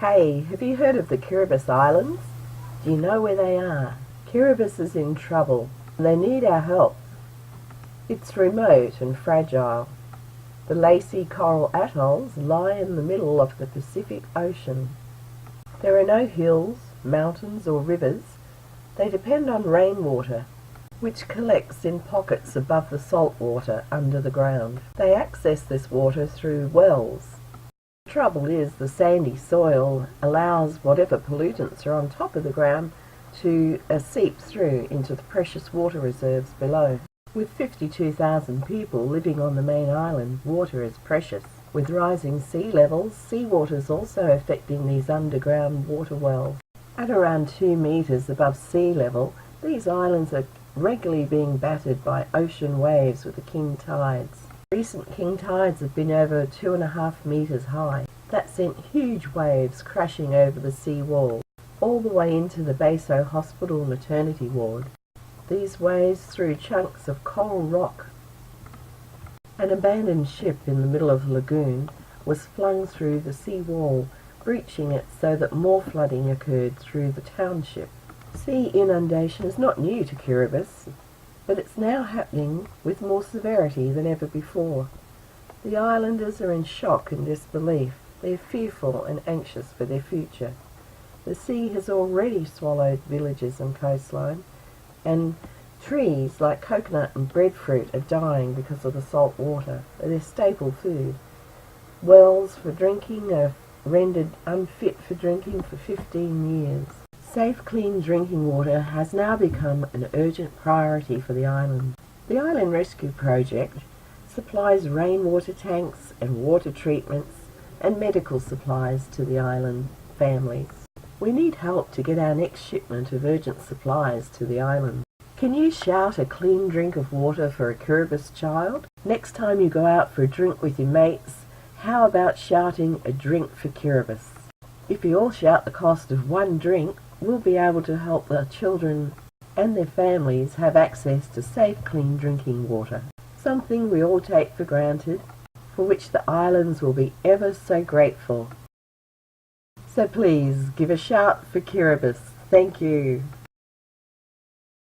Hey, have you heard of the Kiribati Islands? Do you know where they are? Kiribati is in trouble and they need our help. It's remote and fragile. The lacy coral atolls lie in the middle of the Pacific Ocean. There are no hills, mountains or rivers. They depend on rainwater, which collects in pockets above the salt water under the ground. They access this water through wells. The trouble is the sandy soil allows whatever pollutants are on top of the ground to seep through into the precious water reserves below. With 52,000 people living on the main island, water is precious. With rising sea levels, seawater is also affecting these underground water wells. At around 2 meters above sea level, these islands are regularly being battered by ocean waves with the king tides. Recent king tides have been over 2.5 meters high. That sent huge waves crashing over the sea wall, all the way into the Baso Hospital maternity ward. These waves threw chunks of coral rock. An abandoned ship in the middle of the lagoon was flung through the sea wall, breaching it so that more flooding occurred through the township. Sea inundation is not new to Kiribati, but it's now happening with more severity than ever before. The islanders are in shock and disbelief. They're fearful and anxious for their future. The sea has already swallowed villages and coastline, and trees like coconut and breadfruit are dying because of the salt water. They're staple food. Wells for drinking are rendered unfit for drinking for 15 years. Safe, clean drinking water has now become an urgent priority for the island. The Island Rescue Project supplies rainwater tanks and water treatments and medical supplies to the island families. We need help to get our next shipment of urgent supplies to the island. Can you shout a clean drink of water for a Kiribati child? Next time you go out for a drink with your mates, how about shouting a drink for Kiribati? If you all shout the cost of one drink, we'll be able to help the children and their families have access to safe, clean drinking water. Something we all take for granted, for which the islands will be ever so grateful. So please give a shout for Kiribati. Thank you.